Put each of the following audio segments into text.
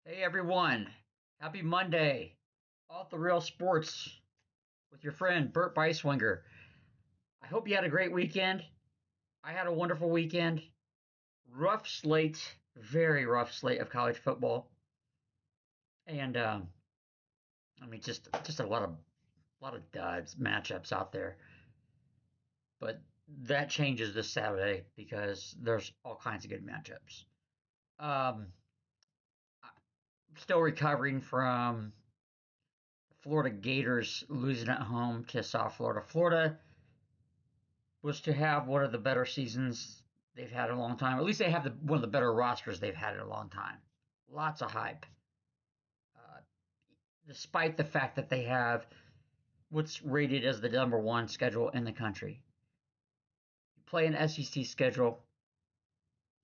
Hey everyone, happy Monday. Off the Rail Sports with your friend Bert Beiswanger. I hope you had a great weekend. I had a wonderful weekend. Rough slate, very rough slate of college football, and I mean just a lot of duds matchups out there. But that changes this Saturday because there's all kinds of good matchups. Um, I'm still recovering from Florida Gators losing at home to South Florida. Florida was to have one of the better seasons they've had in a long time. At least they have one of the better rosters they've had in a long time. Lots of hype, uh, despite the fact that they have what's rated as the number one schedule in the country. You play an SEC schedule.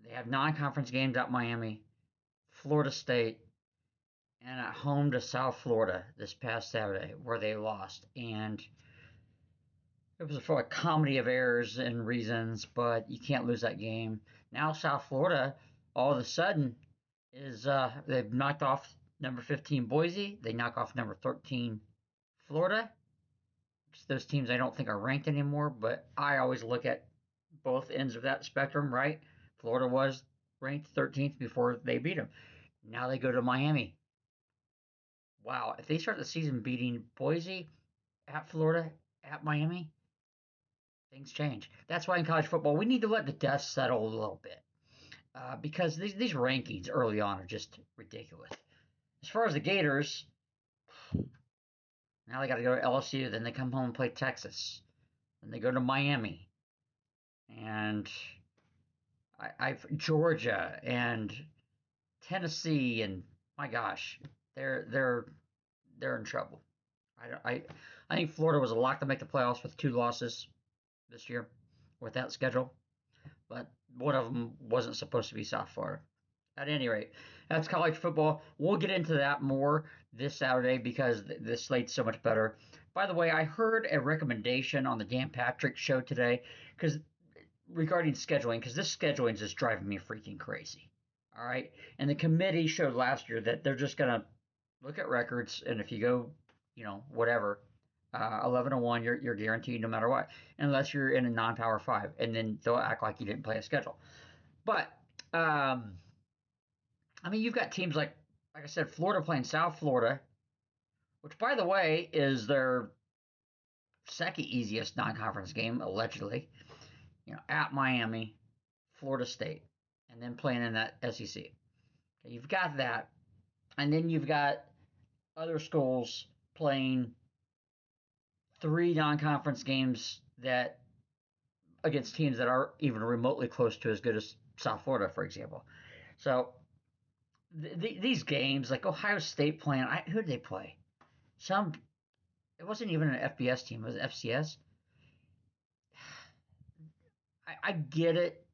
They have non-conference games at Miami, Florida State, and at home to South Florida this past Saturday, where they lost. And it was for a comedy of errors and reasons, but you can't lose that game. Now South Florida, all of a sudden, is they've knocked off number 15 Boise. They knock off number 13 Florida. Those teams I don't think are ranked anymore, but I always look at both ends of that spectrum, right? Florida was ranked 13th before they beat them. Now they go to Miami. Wow, if they start the season beating Boise at Florida, at Miami, things change. That's why in college football, we need to let the dust settle a little bit because these rankings early on are just ridiculous. As far as the Gators, now they got to go to LSU, then they come home and play Texas, then they go to Miami, and I've Georgia and Tennessee, and my gosh, they're in trouble. I think Florida was a lock to make the playoffs with two losses this year with that schedule, but one of them wasn't supposed to be South Florida. At any rate, that's college football. We'll get into that more this Saturday because the slate's so much better. By the way, I heard a recommendation on the Dan Patrick show today because regarding scheduling, because this scheduling is just driving me freaking crazy. All right, and the committee showed last year that they're just gonna look at records, and if you go, whatever, 11-1, you're guaranteed no matter what, unless you're in a non-power five, and then they'll act like you didn't play a schedule. But I mean, you've got teams like I said, Florida playing South Florida, which by the way is their second easiest non-conference game allegedly. At Miami, Florida State, and then playing in that SEC. Okay, you've got that, and then you've got other schools playing three non-conference games that against teams that are even remotely close to as good as South Florida, for example. So these games, like Ohio State playing, who did they play? Some. It wasn't even an FBS team; it was FCS. I get it.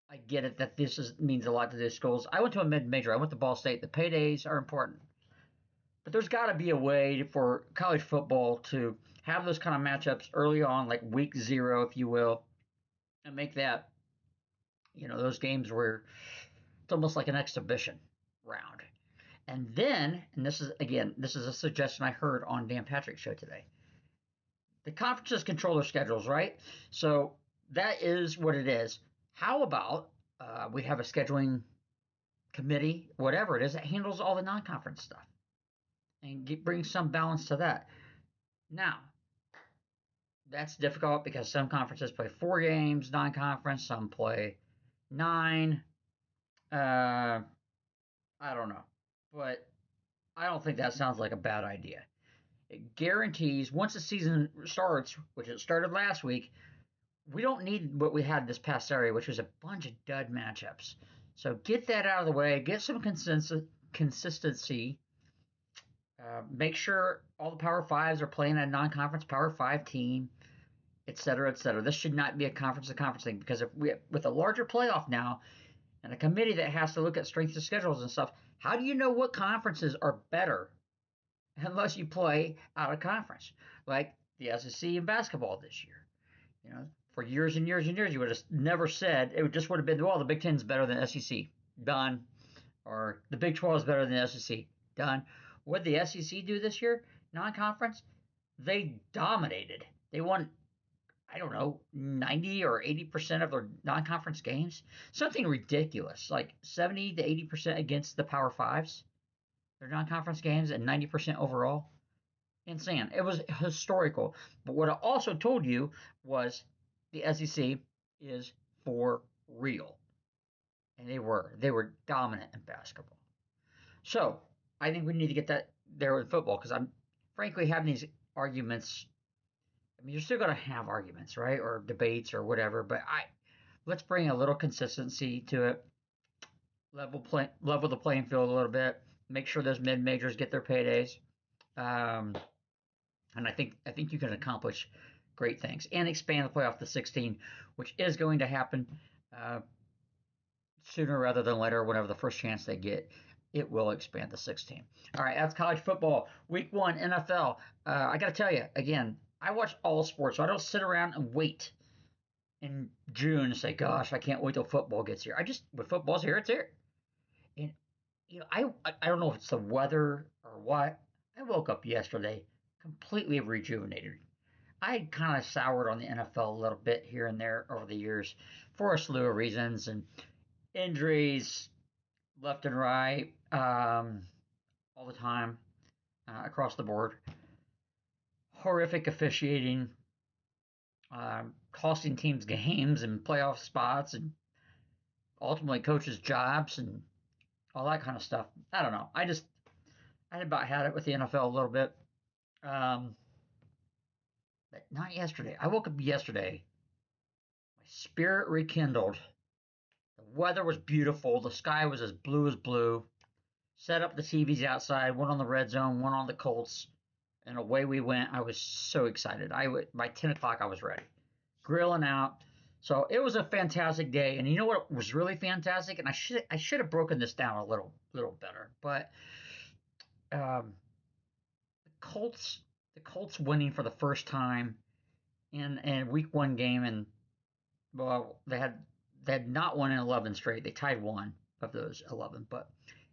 I get it that means a lot to these schools. I went to a mid-major. I went to Ball State. The paydays are important. But there's got to be a way for college football to have those kind of matchups early on, like week zero, if you will, and make that, those games where it's almost like an exhibition round. And then, and this is a suggestion I heard on Dan Patrick's show today. The conferences control their schedules, right? So that is what it is. How about we have a scheduling committee, whatever it is, that handles all the non-conference stuff and bring some balance to that. Now, that's difficult because some conferences play 4 games non-conference, some play 9. I don't know, but I don't think that sounds like a bad idea. It guarantees once the season starts, which it started last week, we don't need what we had this past Saturday, which was a bunch of dud matchups. So get that out of the way, get some consistency. Make sure all the Power Fives are playing a non-conference Power Five team, et cetera, et cetera. This should not be a conference-to-conference thing because if we with a larger playoff now and a committee that has to look at strength of schedules and stuff, how do you know what conferences are better unless you play out of conference, like the SEC in basketball this year? For years and years and years, you would have never said it. Just would have been, well, the Big Ten's better than SEC. Done. or the Big 12 is better than the SEC. Done. What did the SEC do this year? Non-conference? They dominated. They won, I don't know, 90 or 80% of their non-conference games. Something ridiculous, like 70 to 80% against the Power Fives, their non-conference games, and 90% overall. Insane. It was historical. But what I also told you was the SEC is for real. And they were dominant in basketball. So I think we need to get that there with football because I'm frankly having these arguments. I mean, you're still going to have arguments, right, or debates or whatever. But let's bring a little consistency to it. Level the playing field a little bit. Make sure those mid majors get their paydays. Um, and I think you can accomplish great things and expand the playoff to 16, which is going to happen uh, sooner rather than later. Whenever the first chance they get, it will expand to 16. All right, that's college football. Week 1 NFL. I got to tell you again, I watch all sports, so I don't sit around and wait in June and say, "Gosh, I can't wait till football gets here." I just when football's here, it's here. And I don't know if it's the weather or what. I woke up yesterday completely rejuvenated. I kind of soured on the NFL a little bit here and there over the years for a slew of reasons and injuries left and right, all the time, across the board. Horrific officiating, costing teams games and playoff spots, and ultimately coaches' jobs and all that kind of stuff. I don't know. I had about had it with the NFL a little bit. Um, but not yesterday. I woke up yesterday. My spirit rekindled. The weather was beautiful. The sky was as blue. Set up the TVs outside, one on the red zone, one on the Colts, and away we went. I was so excited. By 10 o'clock I was ready, grilling out. So it was a fantastic day. And you know what was really fantastic? And I should have broken this down a little better. But um, Colts the Colts winning for the first time in Week 1 game, and well they had not won in 11 straight. They tied one of those 11, but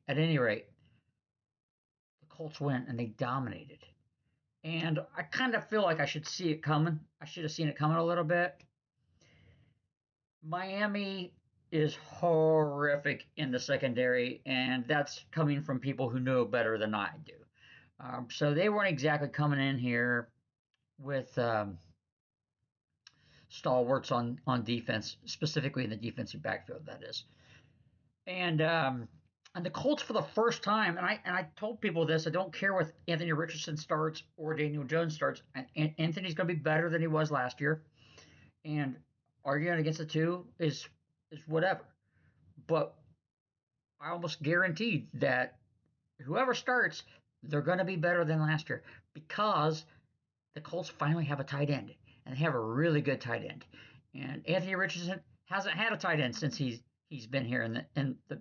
at any rate, the Colts went and they dominated. And I kind of feel like I should see it coming. I should have seen it coming a little bit. Miami is horrific in the secondary, and that's coming from people who know better than I do. So they weren't exactly coming in here with stalwarts on defense, specifically in the defensive backfield. That is, and the Colts for the first time, and I told people this. I don't care if Anthony Richardson starts or Daniel Jones starts. Anthony's going to be better than he was last year, and arguing against the two is whatever. But I almost guaranteed that whoever starts, they're going to be better than last year because the Colts finally have a tight end, and they have a really good tight end. And Anthony Richardson hasn't had a tight end since he's been here in the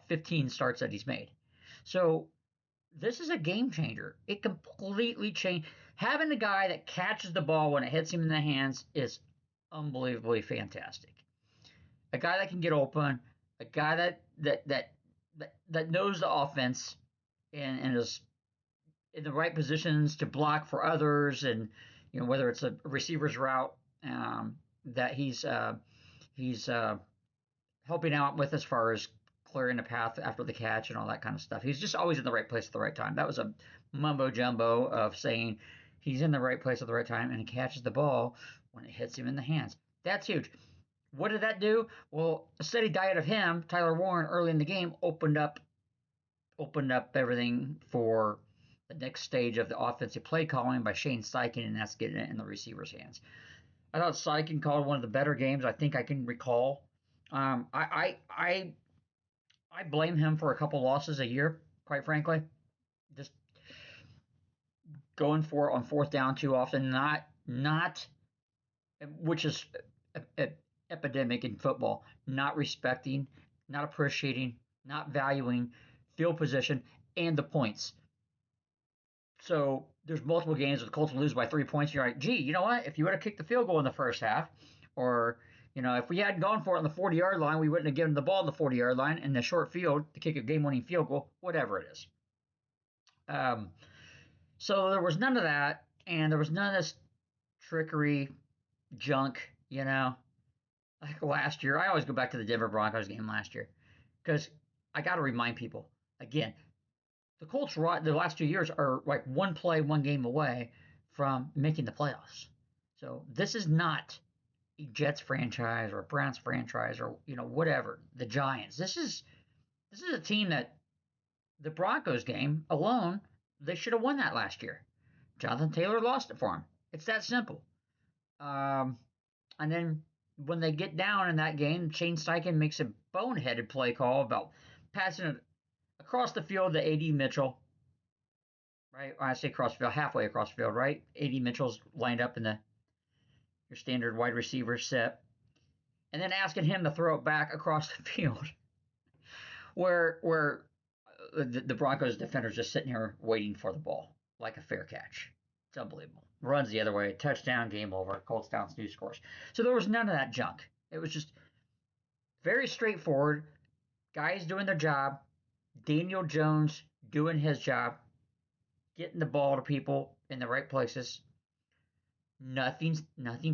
15 starts that he's made. So this is a game changer. It completely changed. Having a guy that catches the ball when it hits him in the hands is unbelievably fantastic. A guy that can get open, a guy that knows the offense and is in the right positions to block for others, and whether it's a receiver's route that he's helping out with as far as clearing the path after the catch and all that kind of stuff. He's just always in the right place at the right time. That was a mumbo jumbo of saying he's in the right place at the right time and he catches the ball when it hits him in the hands. That's huge. What did that do? Well, a steady diet of him, Tyler Warren, early in the game opened up everything for the next stage of the offensive play calling by Shane Steichen, and that's getting it in the receiver's hands. I thought Steichen called one of the better games I think I can recall. I blame him for a couple losses a year, quite frankly. Just going for it on fourth down too often, not which is epidemic in football. Not respecting, not appreciating, not valuing field position and the points. So there's multiple games where the Colts lose by 3 points. You're like, gee, you know what? If you would have kicked the field goal in the first half, or If we hadn't gone for it on the 40-yard line, we wouldn't have given the ball on the 40-yard line in the short field to kick a game-winning field goal, whatever it is. Um, so there was none of that, and there was none of this trickery junk, like last year. I always go back to the Denver Broncos game last year because I got to remind people again, the Colts the last 2 years are like one play, one game away from making the playoffs. So this is not a Jets franchise or a Browns franchise or whatever, the Giants. This is a team that the Broncos game alone, they should have won that last year. Jonathan Taylor lost it for him. It's that simple. And then when they get down in that game, Shane Steichen makes a boneheaded play call about passing it across the field to A.D. Mitchell. Right? When I say across the field, halfway across the field, right? A.D. Mitchell's lined up in your standard wide receiver set. And then asking him to throw it back across the field where the Broncos defender's just sitting here waiting for the ball like a fair catch. It's unbelievable. Runs the other way, touchdown, game over. Colts down, new scores. So there was none of that junk. It was just very straightforward. Guys doing their job. Daniel Jones doing his job. Getting the ball to people in the right places. Nothing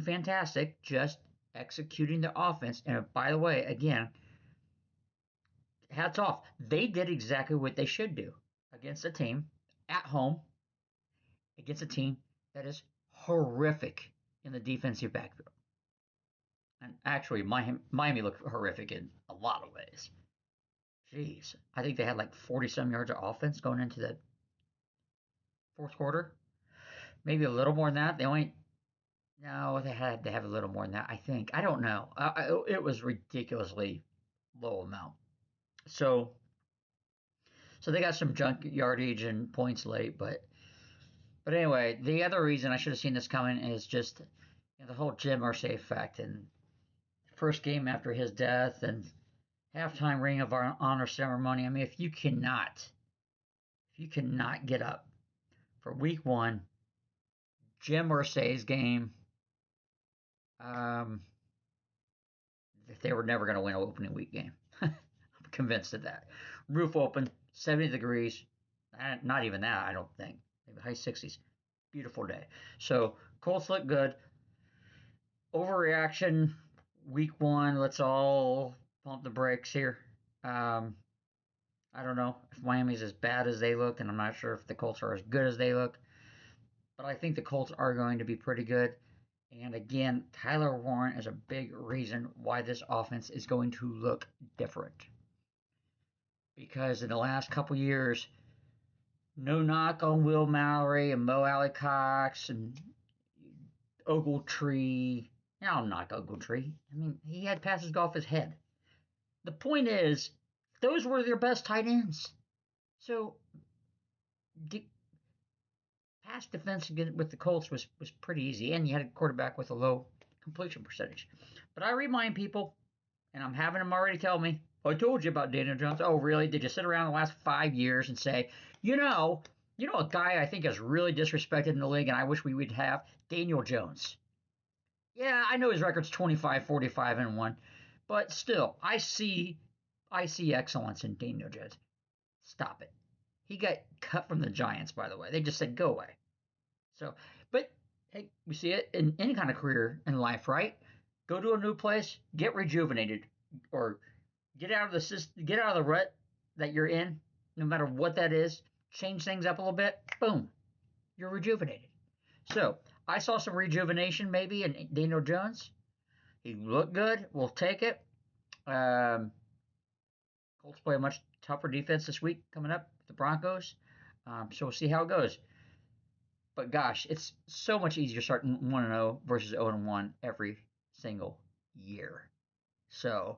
fantastic. Just executing the offense. And by the way, again, hats off. They did exactly what they should do against a team at home, against a team that is horrific in the defensive backfield. And actually, Miami looked horrific in a lot of ways. Jeez. I think they had like 40-some yards of offense going into the fourth quarter. Maybe a little more than that. No, they had to have a little more than that, I think. I don't know. It was ridiculously low amount. So they got some junk yardage and points late, but anyway, the other reason I should have seen this coming is just the whole Jim Irsay effect and first game after his death and halftime ring of our honor ceremony. I mean, if you cannot get up for week one, Jim Irsay's game, they were never going to win an opening week game. I'm convinced of that. Roof open, 70 degrees. Not even that, I don't think. Maybe high 60s. Beautiful day. So Colts look good. Overreaction, week one. Let's all pump the brakes here. I don't know if Miami's as bad as they look, and I'm not sure if the Colts are as good as they look. But I think the Colts are going to be pretty good. And again, Tyler Warren is a big reason why this offense is going to look different. Because in the last couple years, no knock on Will Mallory and Mo Alley-Cox and Ogletree. Now, knock Ogletree. I mean, he had passes go off his head. The point is, those were their best tight ends. So, pass defense with the Colts was pretty easy, and you had a quarterback with a low completion percentage. But I remind people, and I'm having them already tell me, I told you about Daniel Jones. Oh, really? Did you sit around the last 5 years and say, a guy I think is really disrespected in the league and I wish we would have? Daniel Jones. Yeah, I know his record's 25, 45, and 1, but still, I see excellence in Daniel Jones. Stop it. He got cut from the Giants, by the way. They just said, go away. So, but hey, we see it in any kind of career in life, right? Go to a new place, get rejuvenated, or get out of the rut that you're in, no matter what that is. Change things up a little bit. Boom, you're rejuvenated. So I saw some rejuvenation maybe in Daniel Jones. He looked good. We'll take it. Colts play a much tougher defense this week coming up, the Broncos. So we'll see how it goes. But gosh, it's so much easier starting 1-0 versus 0-1 every single year. So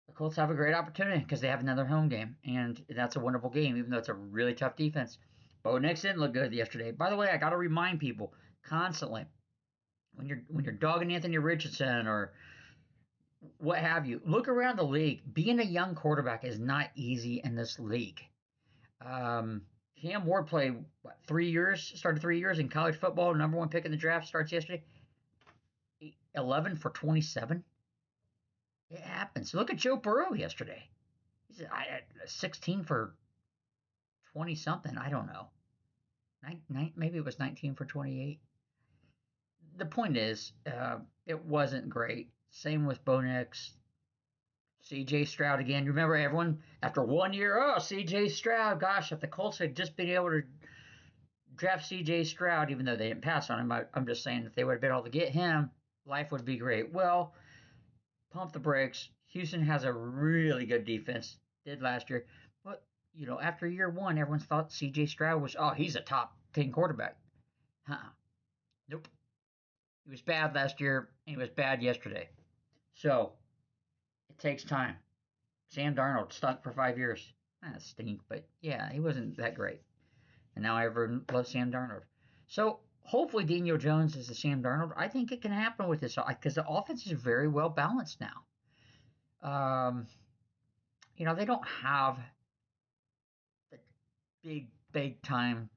the Colts have a great opportunity because they have another home game, and that's a wonderful game, even though it's a really tough defense. Bo Nix didn't look good yesterday. By the way, I got to remind people constantly when you're dogging Anthony Richardson or what have you, look around the league. Being a young quarterback is not easy in this league. Cam Ward played, 3 years? Started 3 years in college football. Number one pick in the draft. Starts yesterday. 11 for 27. It happens. Look at Joe Burrow yesterday. He's 16 for 20 something. I don't know. Maybe it was 19 for 28. The point is, it wasn't great. Same with Bo Nix. CJ Stroud again. You remember everyone after 1 year? Oh, CJ Stroud. Gosh, if the Colts had just been able to draft CJ Stroud, even though they didn't pass on him, I'm just saying if they would have been able to get him, life would be great. Well, pump the brakes. Houston has a really good defense. Did last year, but after year one, everyone thought CJ Stroud was he's a top 10 quarterback. Nope. He was bad last year, and he was bad yesterday. So it takes time. Sam Darnold stunk for 5 years. Stink, but yeah, he wasn't that great. And now everyone loves Sam Darnold. So hopefully Daniel Jones is the Sam Darnold. I think it can happen with this because the offense is very well balanced now. They don't have the big time,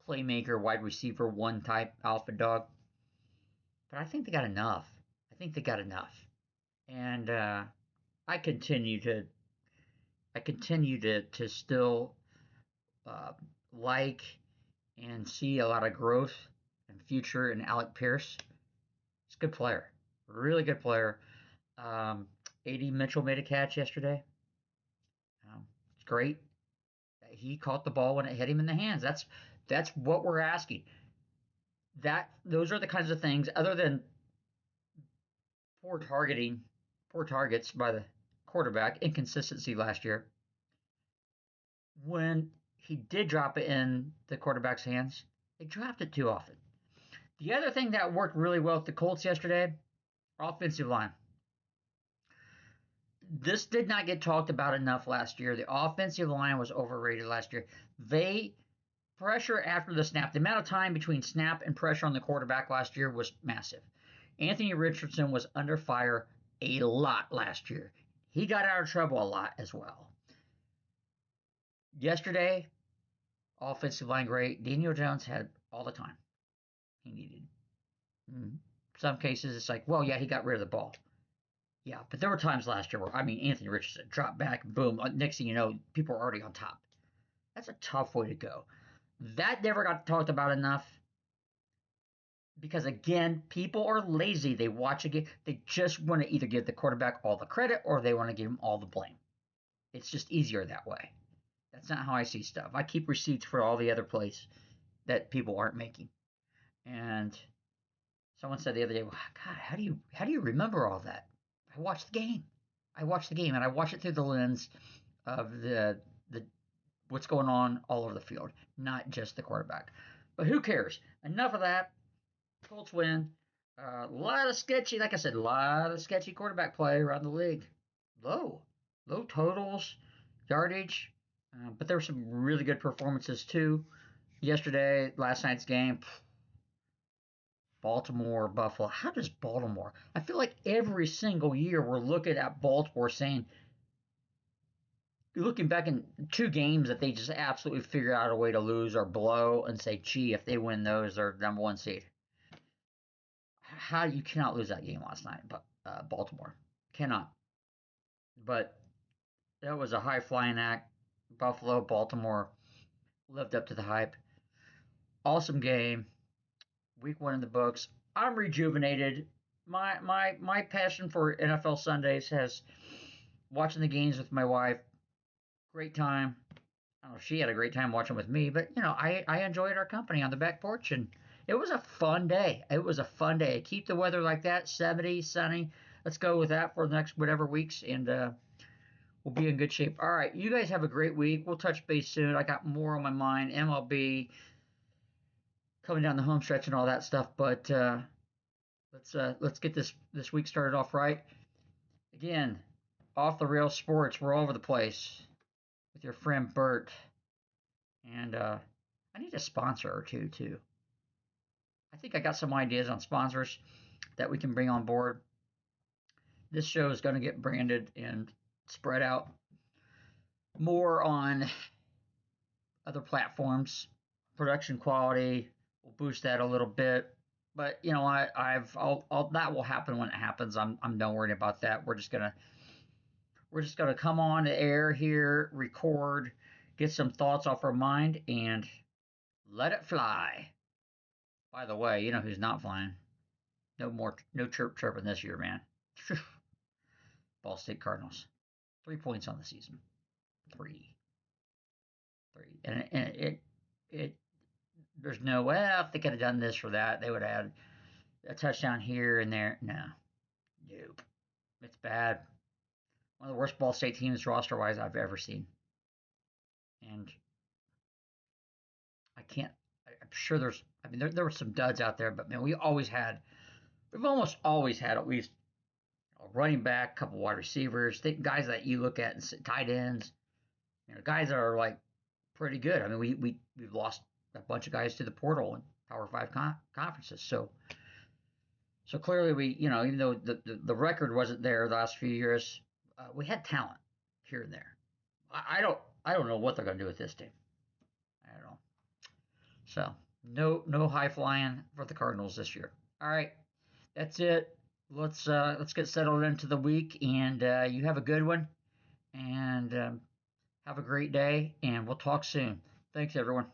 playmaker, wide receiver, one type alpha dog. But I think they got enough. And I continue to still uh, like and see a lot of growth and future in Alec Pierce. He's a good player, really good player. A.D. Mitchell made a catch yesterday. It's great. He caught the ball when it hit him in the hands. That's what we're asking. Those are the kinds of things, other than poor targets by the quarterback, inconsistency last year. When he did drop it in the quarterback's hands, they dropped it too often. The other thing that worked really well with the Colts yesterday, offensive line. This did not get talked about enough last year. The offensive line was overrated last year. They pressure after the snap. The amount of time between snap and pressure on the quarterback last year was massive. Anthony Richardson was under fire a lot last year. He got out of trouble a lot as well. Yesterday, offensive line great. Daniel Jones had all the time he needed. Some cases, it's like, well, yeah, he got rid of the ball. Yeah, but there were times last year where, Anthony Richardson dropped back, boom. Next thing you know, people are already on top. That's a tough way to go. That never got talked about enough because, again, people are lazy. They watch a game. They just want to either give the quarterback all the credit or they want to give him all the blame. It's just easier that way. That's not how I see stuff. I keep receipts for all the other plays that people aren't making. And someone said the other day, well, God, how do you remember all that? I watched the game. And I watch it through the lens of the what's going on all over the field, not just the quarterback. But who cares? Enough of that. Colts win. A lot of sketchy, like I said, a lot of sketchy quarterback play around the league. Low totals, yardage, but there were some really good performances too. Yesterday, last night's game, Baltimore, Buffalo. How does Baltimore? I feel like every single year we're looking at Baltimore saying, looking back in two games that they just absolutely figure out a way to lose or blow and say, gee, if they win those, they're number one seed. How you cannot lose that game last night, but Baltimore cannot. But that was a high flying act. Buffalo, Baltimore lived up to the hype. Awesome game. Week one in the books. I'm rejuvenated. My passion for NFL Sundays has watching the games with my wife. Great time. I don't know if she had a great time watching with me, but I enjoyed our company on the back porch, and it was a fun day. Keep the weather like that, 70, sunny. Let's go with that for the next whatever weeks, and we'll be in good shape. All right, you guys have a great week. We'll touch base soon. I got more on my mind. MLB coming down the home stretch and all that stuff, but let's get this week started off right. Again, Off the Rails Sports. We're all over the place with your friend Bert, and I need a sponsor or two too. I think I got some ideas on sponsors that we can bring on board. This show is going to get branded and spread out more on other platforms. Production quality will boost that a little bit, But that will happen when it happens. I'm not worried about that. We're just gonna come on the air here, record, get some thoughts off our mind, and let it fly. By the way, you know who's not flying? No chirping this year, man. Ball State Cardinals, 3 points on the season, three, and it. There's no if they could have done this or that, they would have had a touchdown here and there. No, nope, it's bad. One of the worst Ball State teams roster wise I've ever seen, and I can't. I'm sure there's. I mean, there were some duds out there, but man, we've almost always had at least a running back, a couple wide receivers, guys that you look at and tight ends, guys that are like pretty good. I mean, we've lost a bunch of guys to the portal and Power Five conferences, so clearly even though the record wasn't there the last few years, we had talent here and there. I don't know what they're going to do with this team. I don't know. So no high flying for the Cardinals this year. All right, that's it. Let's get settled into the week, and you have a good one, and have a great day, and we'll talk soon. Thanks, everyone.